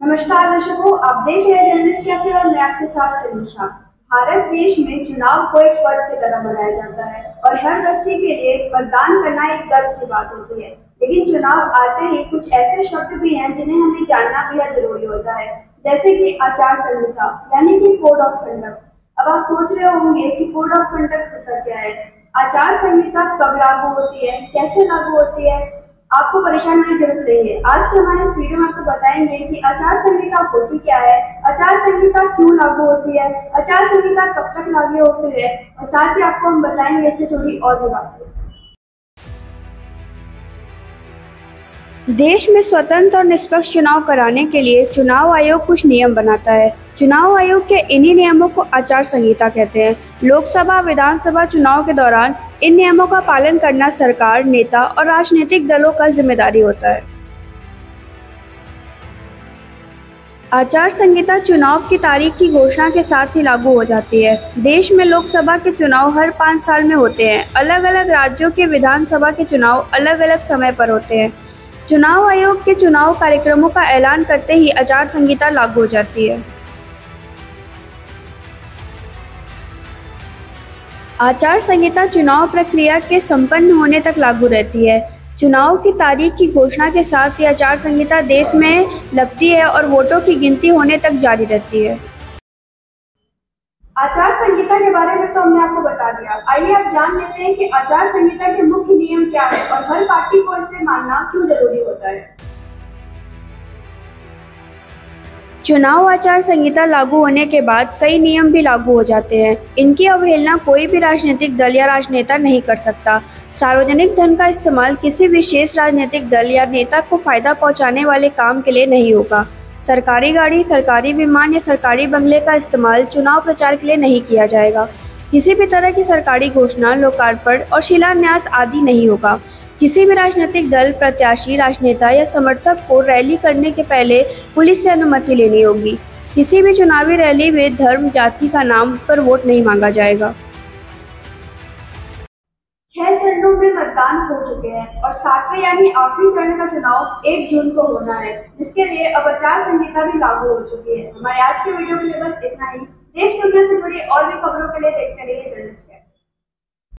नमस्कार दर्शकों, आप देख रहे हैं जर्नलिस्ट कैफे और मैं आपके साथ तनीषा। भारत देश में चुनाव को एक पर्व की तरह मनाया जाता है और हर व्यक्ति के लिए मतदान करना एक गर्व की बात होती है। लेकिन चुनाव आते ही कुछ ऐसे शब्द भी हैं जिन्हें हमें जानना बेहद जरूरी होता है, जैसे कि आचार संहिता यानी कि कोड ऑफ कंडक्ट। अब आप सोच रहे होंगे कि कोड ऑफ कंडक्ट होता क्या है, आचार संहिता कब लागू होती है, कैसे लागू होती है। आपको परेशान होने की जरूरत नहीं है। आज के हमारे इस वीडियो में आपको बताएंगे कि आचार संहिता होती क्या है, आचार संहिता क्यों लागू होती है, आचार संहिता कब तक लागू होती है और साथ ही आपको हम बताएंगे इससे जुड़ी और भी बातें। देश में स्वतंत्र और निष्पक्ष चुनाव कराने के लिए चुनाव आयोग कुछ नियम बनाता है। चुनाव आयोग के इन्हीं नियमों को आचार संहिता कहते हैं। लोकसभा विधानसभा चुनाव के दौरान इन नियमों का पालन करना सरकार, नेता और राजनीतिक दलों का जिम्मेदारी होता है। आचार संहिता चुनाव की तारीख की घोषणा के साथ ही लागू हो जाती है। देश में लोकसभा के चुनाव हर 5 साल में होते हैं। अलग अलग राज्यों के विधानसभा के चुनाव अलग अलग समय पर होते हैं। चुनाव आयोग के चुनाव कार्यक्रमों का ऐलान करते ही आचार संहिता लागू हो जाती है। आचार संहिता चुनाव प्रक्रिया के संपन्न होने तक लागू रहती है। चुनाव की तारीख की घोषणा के साथ ही आचार संहिता देश में लगती है और वोटों की गिनती होने तक जारी रहती है। आचार संहिता के बारे में तो हमने आपको बता दिया। आइए अब जान लेते हैं कि आचार संहिता के मुख्य नियम क्या है और हर पार्टी को इसे मानना क्यों जरूरी होता है। चुनाव आचार संहिता लागू होने के बाद कई नियम भी लागू हो जाते हैं। इनकी अवहेलना कोई भी राजनीतिक दल या राजनेता नहीं कर सकता। सार्वजनिक धन का इस्तेमाल किसी विशेष राजनीतिक दल या नेता को फायदा पहुंचाने वाले काम के लिए नहीं होगा। सरकारी गाड़ी, सरकारी विमान या सरकारी बंगले का इस्तेमाल चुनाव प्रचार के लिए नहीं किया जाएगा। किसी भी तरह की सरकारी घोषणा, लोकार्पण और शिलान्यास आदि नहीं होगा। किसी भी राजनीतिक दल, प्रत्याशी, राजनेता या समर्थक को रैली करने के पहले पुलिस से अनुमति लेनी होगी। किसी भी चुनावी रैली में धर्म, जाति का नाम पर वोट नहीं मांगा जाएगा। 6 चरणों में मतदान हो चुके हैं और 7वें यानी आखिरी चरण का चुनाव 1 जून को होना है, जिसके लिए अब आचार संहिता भी लागू हो चुकी है। हमारे आज के वीडियो के लिए बस इतना ही। देश दुनिया से जुड़ी और भी खबरों के लिए देखते रहिए जर्नलिस्ट।